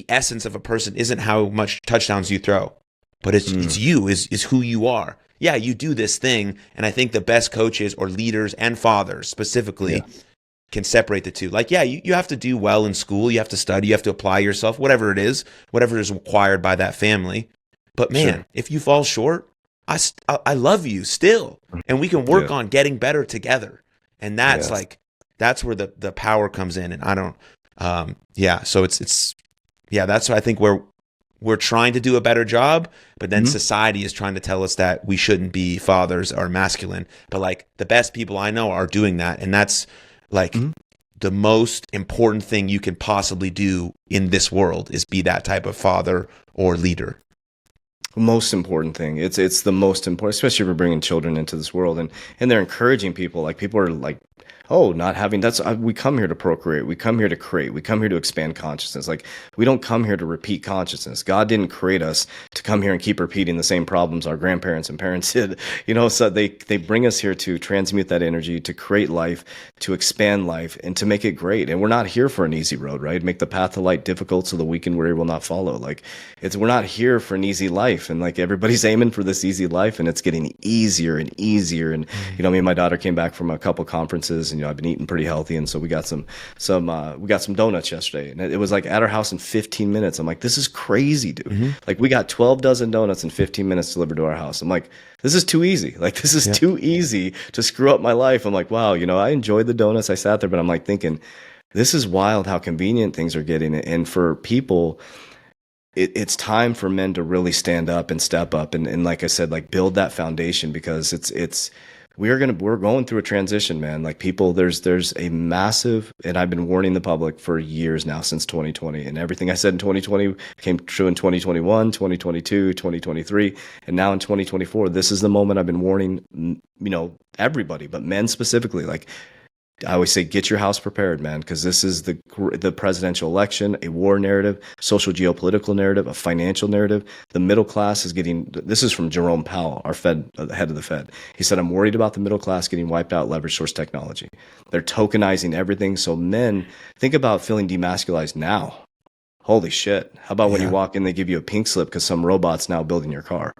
essence of a person isn't how much touchdowns you throw, but it's you, is who you are. Yeah, you do this thing, and I think the best coaches or leaders and fathers specifically can separate the two. Like, yeah, you have to do well in school, you have to study, you have to apply yourself, whatever is required by that family. But man, if you fall short, I love you still, and we can work on getting better together. And that's that's where the power comes in. And I don't, so it's that's what I think we're trying to do a better job, but then society is trying to tell us that we shouldn't be fathers or masculine. But like, the best people I know are doing that. And that's like the most important thing you can possibly do in this world, is be that type of father or leader. Most important thing. It's the most important, especially if we're bringing children into this world, and they're encouraging people. Like, people are like, oh, not having, we come here to procreate. We come here to create. We come here to expand consciousness. Like, we don't come here to repeat consciousness. God didn't create us to come here and keep repeating the same problems our grandparents and parents did. You know, so they bring us here to transmute that energy, to create life, to expand life, and to make it great. And we're not here for an easy road, right? Make the path of light difficult so the weak and weary will not follow. Like, we're not here for an easy life. And like, everybody's aiming for this easy life, and it's getting easier and easier. And, you know, me and my daughter came back from a couple conferences, and and I've been eating pretty healthy, and so we got some donuts yesterday, and it was like at our house in 15 minutes. I'm like, this is crazy, dude. Like we got 12 dozen donuts in 15 minutes delivered to our house. I'm like, this is too easy. Like this is too easy to screw up my life. I'm like, wow, I enjoyed the donuts. I sat there, but I'm like thinking, this is wild how convenient things are getting. And for people, it's time for men to really stand up and step up and like I said, like build that foundation, because we're going through a transition, man. Like people, there's a massive, and I've been warning the public for years now, since 2020, and everything I said in 2020 came true in 2021, 2022, 2023, and now in 2024. This is the moment I've been warning, everybody, but men specifically. Like I always say, get your house prepared, man, because this is the presidential election, a war narrative, social geopolitical narrative, a financial narrative. The middle class is this is from Jerome Powell, our head of the Fed. He said, I'm worried about the middle class getting wiped out, leverage source technology. They're tokenizing everything. So men, think about feeling demasculized now. Holy shit. How about when you walk in, they give you a pink slip because some robot's now building your car.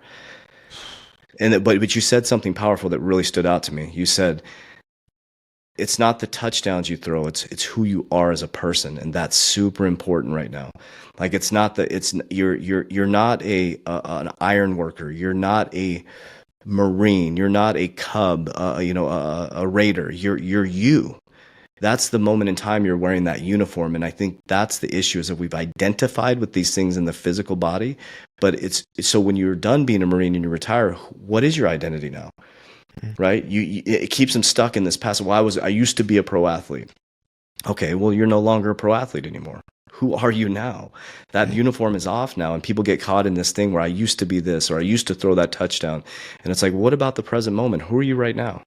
But you said something powerful that really stood out to me. You said, it's not the touchdowns you throw, it's who you are as a person, and that's super important right now. Like you're not an iron worker, you're not a Marine, you're not a Cub, a Raider. You're you. That's the moment in time you're wearing that uniform, and I think that's the issue, is that we've identified with these things in the physical body, but it's so when you're done being a Marine and you retire, what is your identity now? Right? It keeps them stuck in this past. Well, I used to be a pro athlete. Okay, well, you're no longer a pro athlete anymore. Who are you now? That uniform is off now, and people get caught in this thing where I used to be this, or I used to throw that touchdown. And it's like, what about the present moment? Who are you right now?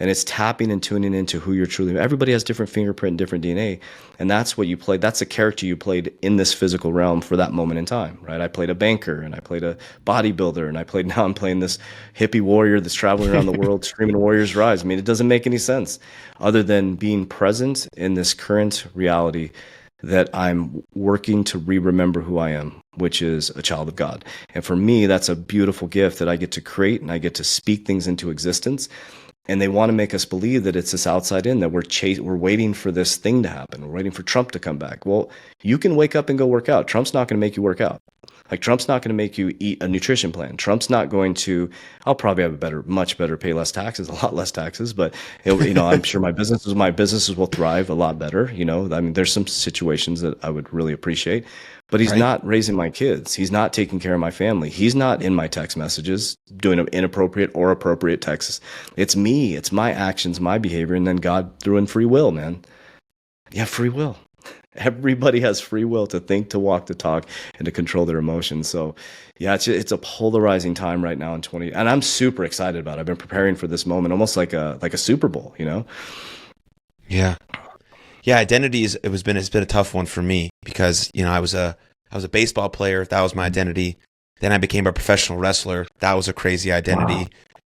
And it's tapping and tuning into who you're truly. Everybody has different fingerprint and different DNA. And that's what you played. That's the character you played in this physical realm for that moment in time, right? I played a banker, and I played a bodybuilder, and now I'm playing this hippie warrior that's traveling around the world screaming warriors rise. I mean, it doesn't make any sense other than being present in this current reality that I'm working to remember who I am, which is a child of God. And for me, that's a beautiful gift that I get to create, and I get to speak things into existence. And they want to make us believe that it's this outside in, that we're waiting for this thing to happen. We're waiting for Trump to come back. Well, you can wake up and go work out. Trump's not going to make you work out. Like Trump's not going to make you eat a nutrition plan. Trump's not going to. I'll probably have much better, pay less taxes, a lot less taxes. But I'm sure my businesses will thrive a lot better. I mean, there's some situations that I would really appreciate. But he's not raising my kids. He's not taking care of my family. He's not in my text messages doing inappropriate or appropriate texts. It's me. It's my actions, my behavior, and then God threw in free will, man. Yeah, free will. Everybody has free will to think, to walk, to talk, and to control their emotions. So, yeah, it's a polarizing time right now in 20, and I'm super excited about it. I've been preparing for this moment, almost like a Super Bowl, Yeah. Yeah, identity it's been a tough one for me, because I was a baseball player. That was my identity. Then I became a professional wrestler. That was a crazy identity. Wow.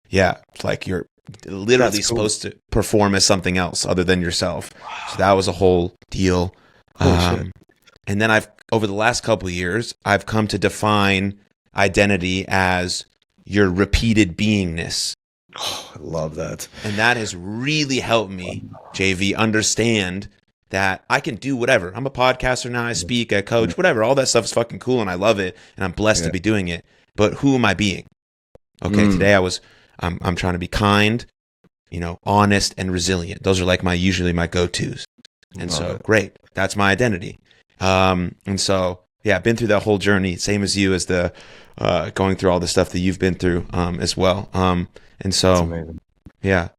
Yeah, it's like you're literally supposed to perform as something else other than yourself. Wow. So that was a whole deal. And then over the last couple of years, I've come to define identity as your repeated beingness. Oh, I love that. And that has really helped me, JV, understand that I can do whatever. I'm a podcaster now, I speak, I coach, whatever. All that stuff is fucking cool, and I love it, and I'm blessed to be doing it. But who am I being? Okay, today I'm trying to be kind, honest and resilient. Those are usually my go-tos. And so, great. That's my identity. And so, yeah, I've been through that whole journey, same as you, as the going through all the stuff that you've been through as well. And so, yeah.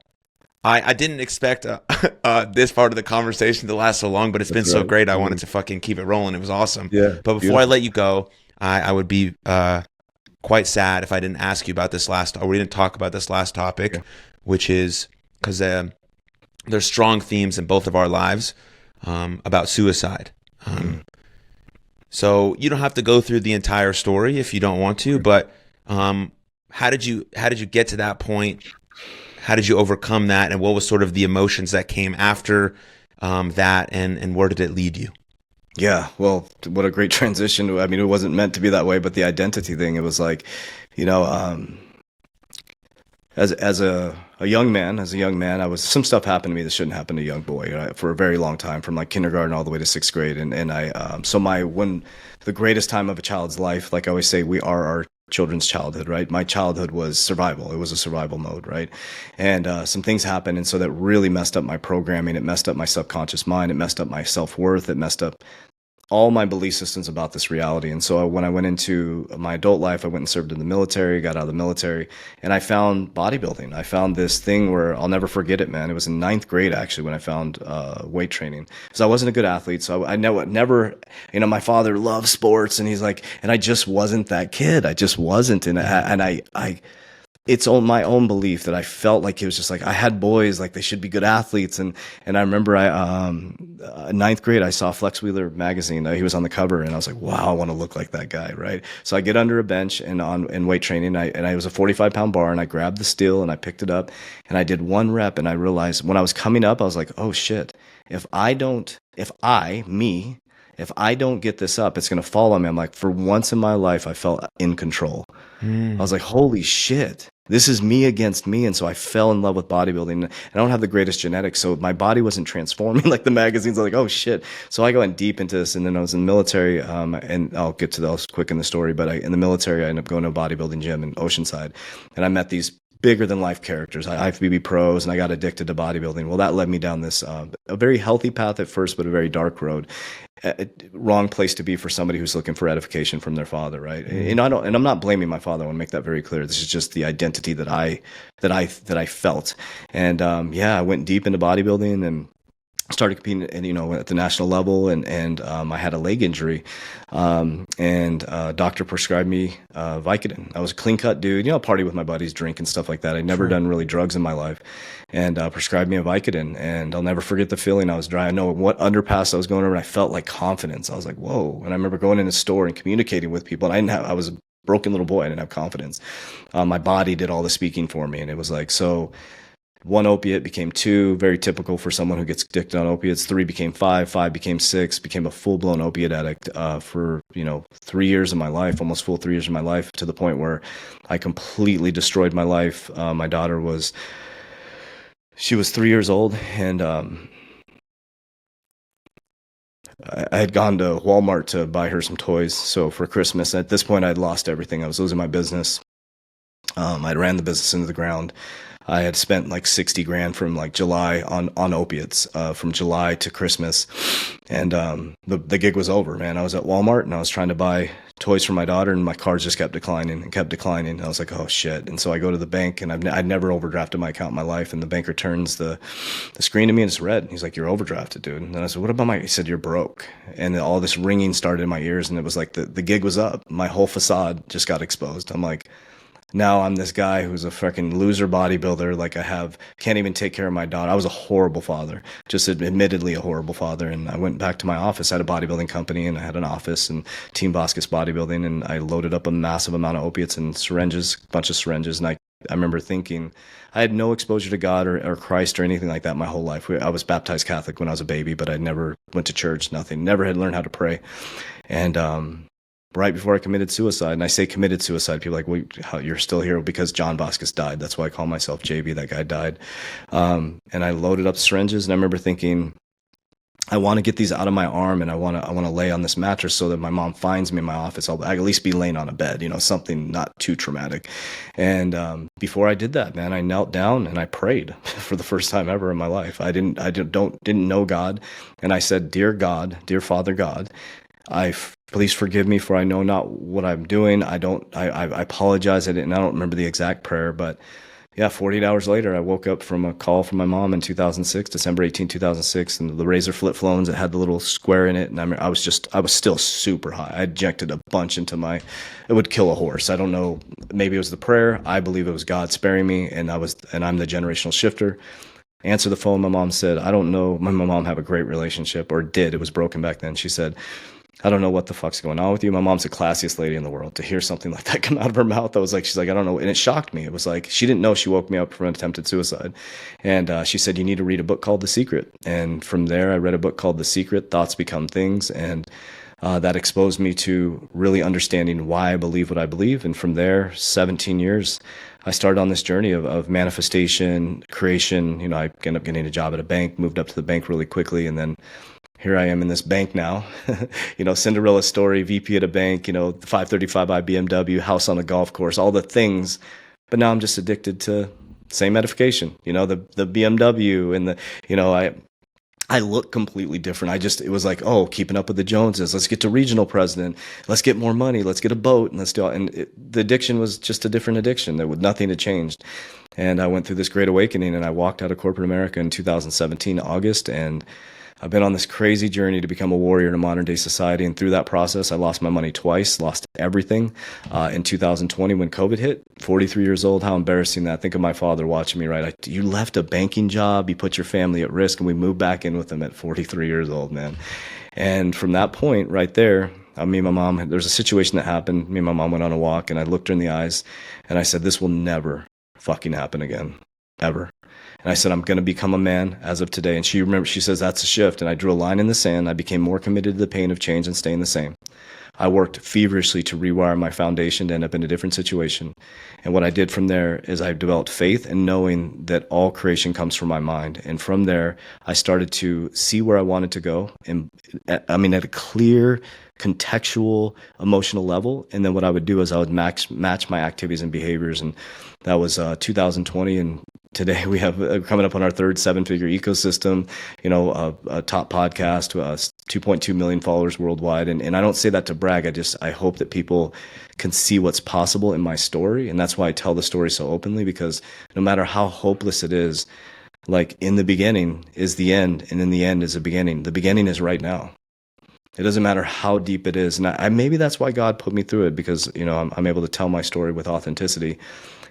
I didn't expect this part of the conversation to last so long, but it's been so great. I wanted to fucking keep it rolling. It was awesome. Yeah. But before I let you go, I would be quite sad if I didn't ask you about this we didn't talk about this last topic, which is because there's strong themes in both of our lives about suicide. So you don't have to go through the entire story if you don't want to, but how did you get to that point? How did you overcome that? And what was sort of the emotions that came after that, and where did it lead you? Yeah, well, what a great transition. I mean, it wasn't meant to be that way, but the identity thing, it was like, as a young man, some stuff happened to me that shouldn't happen to a young boy, right? For a very long time, from like kindergarten all the way to sixth grade. And I, so my, when the greatest time of a child's life, like I always say, we are our children's childhood, right? My childhood was survival. It was a survival mode, right? And some things happened. And so that really messed up my programming. It messed up my subconscious mind. It messed up my self-worth. It messed up all my belief systems about this reality. And so when I went into my adult life, I went and served in the military, got out of the military, and I found bodybuilding. I found this thing where I'll never forget it, man. It was in ninth grade, actually, when I found weight training. Because I wasn't a good athlete, so I never, my father loved sports, and he's like, and I just wasn't that kid. I just wasn't. And I it's on my own belief that I felt like it was just like I had boys like they should be good athletes, and I remember ninth grade I saw Flex Wheeler magazine. He was on the cover, and I was like, wow, I want to look like that guy, right? So I get under a bench and in weight training, and I was a 45-pound bar, and I grabbed the steel and I picked it up and I did one rep, and I realized when I was coming up, I was like, oh shit, if I don't get this up, it's going to fall on me. I'm like, for once in my life, I felt in control. I was like, holy shit, this is me against me. And so I fell in love with bodybuilding. I don't have the greatest genetics, so my body wasn't transforming like the magazines. I was like, oh shit. So I went deep into this, and then I was in the military, and I'll get to those quick in the story, but in the military, I ended up going to a bodybuilding gym in Oceanside, and I met these bigger than life characters, IFBB pros, and I got addicted to bodybuilding. Well, that led me down this a very healthy path at first, but a very dark road. Wrong place to be for somebody who's looking for edification from their father, right? And I'm not blaming my father. I want to make that very clear. This is just the identity that I felt. And I went deep into bodybuilding and started competing at the national level, and I had a leg injury, and doctor prescribed me Vicodin. I was a clean cut dude, party with my buddies, drink and stuff like that. I'd never done really drugs in my life, and prescribed me a Vicodin, and I'll never forget the feeling. I was dry. I know what underpass I was going over, and I felt like confidence. I was like, whoa. And I remember going in a store and communicating with people, and I was a broken little boy. I didn't have confidence. My body did all the speaking for me, and it was like, so one opiate became two, very typical for someone who gets addicted on opiates. Three became five became six, became a full-blown opiate addict for 3 years of my life, almost full 3 years of my life, to the point where I completely destroyed my life. My daughter she was 3 years old, and I had gone to Walmart to buy her some toys. So for Christmas, at this point, I'd lost everything. I was losing my business. I ran the business into the ground. I had spent like 60 grand from like July on opiates, from July to Christmas. And the gig was over, man. I was at Walmart and I was trying to buy toys for my daughter, and my cards just kept declining and kept declining. And I was like, oh shit. And so I go to the bank, and I'd never overdrafted my account in my life. And the banker turns the screen to me, and it's red. He's like, you're overdrafted, dude. And then I said, what about he said, you're broke. And then all this ringing started in my ears, and it was like the gig was up. My whole facade just got exposed. I'm like, now I'm this guy who's a freaking loser bodybuilder. Like can't even take care of my daughter. I was a horrible father, just admittedly a horrible father. And I went back to my office. I had a bodybuilding company, and I had an office, and Team Vasquez bodybuilding. And I loaded up a massive amount of opiates and syringes, a bunch of syringes. And I remember thinking, I had no exposure to God or Christ or anything like that my whole life. I was baptized Catholic when I was a baby, but I never went to church, nothing, never had learned how to pray. And, right before I committed suicide, and I say committed suicide, people are like, well, you're still here because John Vasquez died. That's why I call myself JV. That guy died. And I loaded up syringes, and I remember thinking, I want to get these out of my arm, and I want to lay on this mattress so that my mom finds me in my office. I'll at least be laying on a bed, something not too traumatic. And before I did that, man, I knelt down and I prayed for the first time ever in my life. I didn't know God, and I said, dear God, dear Father God, please forgive me, for I know not what I'm doing. I apologize. I don't remember the exact prayer, but yeah, 48 hours later, I woke up from a call from my mom in 2006, December 18, 2006, and the Razor flip phones that had the little square in it. And I was still super high. I injected a bunch into it would kill a horse. I don't know. Maybe it was the prayer. I believe it was God sparing me. And I'm the generational shifter. Answer the phone. My mom said, I don't know. My mom had a great relationship, or did. It was broken back then. She said, I don't know what the fuck's going on with you. My mom's the classiest lady in the world. To hear something like that come out of her mouth, she's like, I don't know. And it shocked me. It was like, she didn't know she woke me up from an attempted suicide. And she said, you need to read a book called The Secret. And from there, I read a book called The Secret, Thoughts Become Things. And that exposed me to really understanding why I believe what I believe. And from there, 17 years, I started on this journey of manifestation, creation. You know, I ended up getting a job at a bank, moved up to the bank really quickly, and then here I am in this bank now. You know, Cinderella story, VP at a bank, you know, 535i BMW, house on a golf course, all the things. But now I'm just addicted to same edification, you know, the BMW and the, you know, I look completely different. It was like, oh, keeping up with the Joneses. Let's get to regional president. Let's get more money. Let's get a boat and let's do it. And the addiction was just a different addiction. There was nothing had changed. And I went through this great awakening and I walked out of corporate America in 2017, August. And I've been on this crazy journey to become a warrior in a modern day society. And through that process, I lost my money twice, lost everything. In 2020, when COVID hit, 43 years old, how embarrassing that. Think of my father watching me, right? You left a banking job, you put your family at risk, and we moved back in with him at 43 years old, man. And from that point right there, me and my mom, there's a situation that happened. Me and my mom went on a walk, and I looked her in the eyes, and I said, this will never fucking happen again, ever. And I said, I'm going to become a man as of today. And she says, that's a shift. And I drew a line in the sand. I became more committed to the pain of change and staying the same. I worked feverishly to rewire my foundation to end up in a different situation. And what I did from there is I developed faith and knowing that all creation comes from my mind. And from there, I started to see where I wanted to go. And I mean, at a clear, contextual, emotional level. And then what I would do is I would match my activities and behaviors. And that was 2020. And today we have coming up on our third 7-figure ecosystem, you know, a top podcast, 2.2 million followers worldwide. And I don't say that to brag. I hope that people can see what's possible in my story. And that's why I tell the story so openly, because no matter how hopeless it is, like in the beginning is the end, and in the end is the beginning. The beginning is right now. It doesn't matter how deep it is. And maybe that's why God put me through it, because, you know, I'm able to tell my story with authenticity.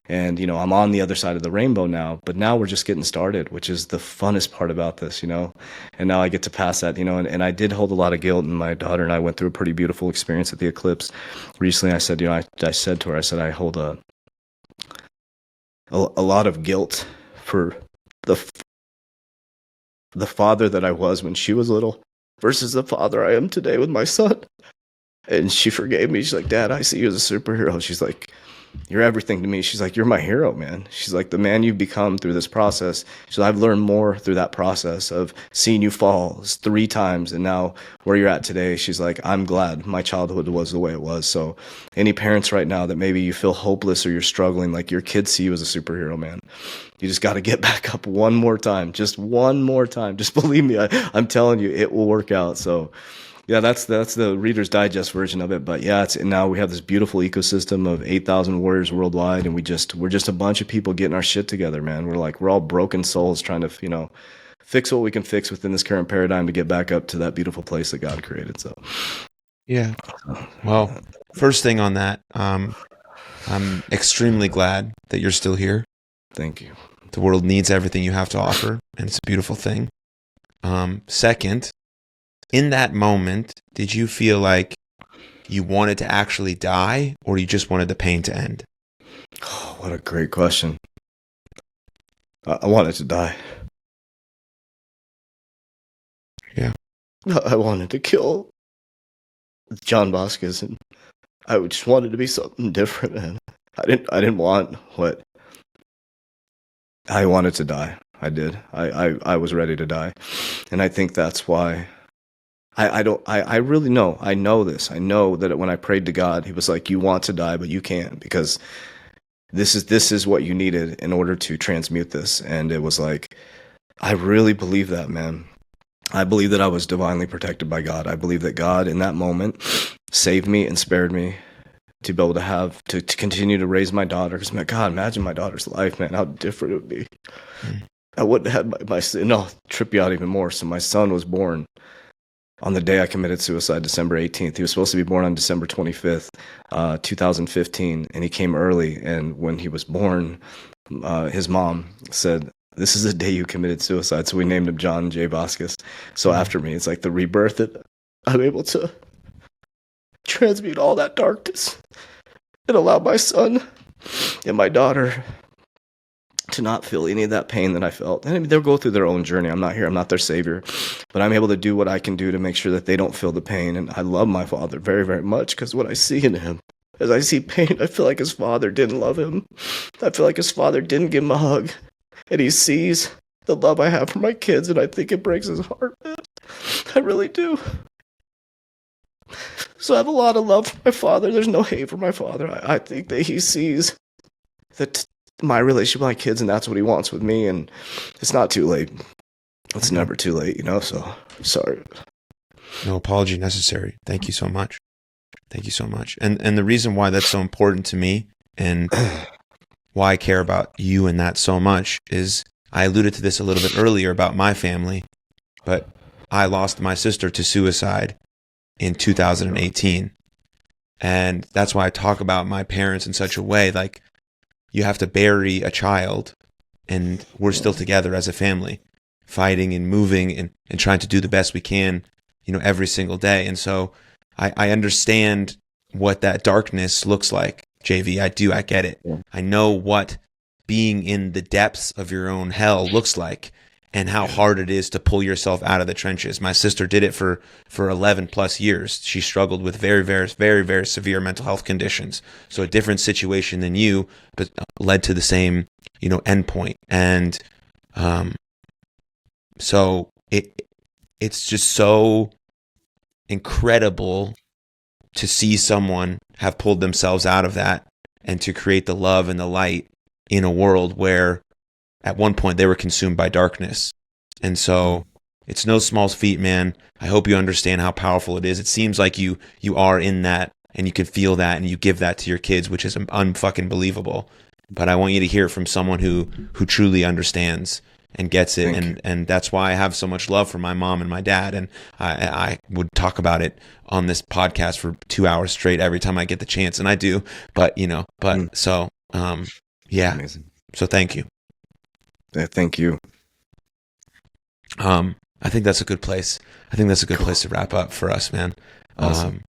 And, you know, I'm on the other side of the rainbow now, but now we're just getting started, which is the funnest part about this, you know. And now I get to pass that, you know, and I did hold a lot of guilt. And my daughter and I went through a pretty beautiful experience at the eclipse. Recently, I said, you know, I said to her, I said, I hold a lot of guilt for the father that I was when she was little versus the father I am today with my son. And she forgave me. She's like, Dad, I see you as a superhero. She's like, you're everything to me. She's like, you're my hero, man. She's like, the man you've become through this process. She's like, I've learned more through that process of seeing you fall 3 times and now where you're at today. She's like, I'm glad my childhood was the way it was. So any parents right now that maybe you feel hopeless or you're struggling, like your kids see you as a superhero, man. You just got to get back up one more time. Just one more time. Just believe me. I'm telling you, it will work out. So yeah, that's the Reader's Digest version of it. But yeah, now we have this beautiful ecosystem of 8,000 warriors worldwide, and we're just a bunch of people getting our shit together, man. We're all broken souls trying to, you know, fix what we can fix within this current paradigm to get back up to that beautiful place that God created. So yeah. Well, first thing on that, I'm extremely glad that you're still here. Thank you. The world needs everything you have to offer, and it's a beautiful thing. Second, in that moment, did you feel like you wanted to actually die, or you just wanted the pain to end? Oh, what a great question. I wanted to die. Yeah. I wanted to kill John Vasquez, and I just wanted to be something different, man. I didn't want what I wanted to die. I did. I was ready to die. And I think that's why I really know. I know this. I know that when I prayed to God, he was like, you want to die, but you can't, because this is what you needed in order to transmute this. And it was like, I really believe that, man. I believe that I was divinely protected by God. I believe that God in that moment saved me and spared me to be able to have, to continue to raise my daughter. Because, God, imagine my daughter's life, man, how different it would be. I wouldn't have had my son. No, trip you out even more. So my son was born on the day I committed suicide, December 18th. He was supposed to be born on December 25th, 2015, and he came early. And when he was born, his mom said, this is the day you committed suicide. So we named him John J. Vasquez. So after me, it's like the rebirth that I'm able to transmute all that darkness and allow my son and my daughter to not feel any of that pain that I felt. And I mean, they'll go through their own journey. I'm not here. I'm not their savior, but I'm able to do what I can do to make sure that they don't feel the pain. And I love my father very, very much, because what I see in him, as I see pain, I feel like his father didn't love him. I feel like his father didn't give him a hug. And he sees the love I have for my kids, and I think it breaks his heart, man. I really do. So I have a lot of love for my father. There's no hate for my father. I think that he sees that my relationship with my kids, and that's what he wants with me, and it's not too late. It's never too late, so sorry. No apology necessary. Thank you so much. Thank you so much. And the reason why that's so important to me, and why I care about you and that so much, is I alluded to this a little bit earlier about my family, but I lost my sister to suicide in 2018. And that's why I talk about my parents in such a way, like, you have to bury a child, and we're still together as a family, fighting and moving and trying to do the best we can, every single day. And so I understand what that darkness looks like, JV. I get it. Yeah. I know what being in the depths of your own hell looks like, and how hard it is to pull yourself out of the trenches. My sister did it for 11 plus years. She struggled with very, very, very, very severe mental health conditions. So a different situation than you, but led to the same, endpoint. And so it's just so incredible to see someone have pulled themselves out of that, and to create the love and the light in a world where at one point they were consumed by darkness. And so it's no small feat, man. I hope you understand how powerful it is. It seems like you are in that, and you can feel that, and you give that to your kids, which is unfucking believable. But I want you to hear it from someone who truly understands and gets it. And that's why I have so much love for my mom and my dad. And I would talk about it on this podcast for 2 hours straight every time I get the chance. And I do, so, yeah. Amazing. So thank you. Yeah, thank you. I think that's a good place. I think that's a good place to wrap up for us, man. Awesome.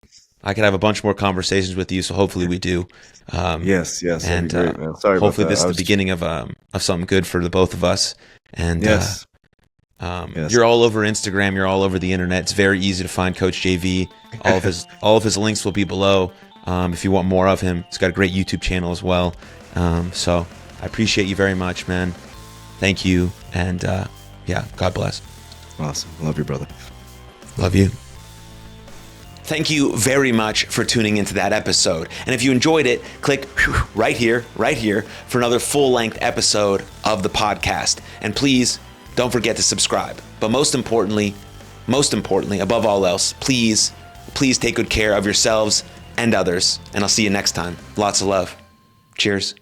I could have a bunch more conversations with you, so hopefully we do. Yes, and great, man. Sorry hopefully about that. this is the beginning of something good for the both of us. And yes. You're all over Instagram. You're all over the internet. It's very easy to find Coach JV. All of his links will be below. If you want more of him, he's got a great YouTube channel as well. So I appreciate you very much, man. Thank you. And God bless. Awesome. Love you, brother. Love you. Thank you very much for tuning into that episode. And if you enjoyed it, click right here for another full-length episode of the podcast. And please don't forget to subscribe. But most importantly, above all else, please take good care of yourselves and others. And I'll see you next time. Lots of love. Cheers.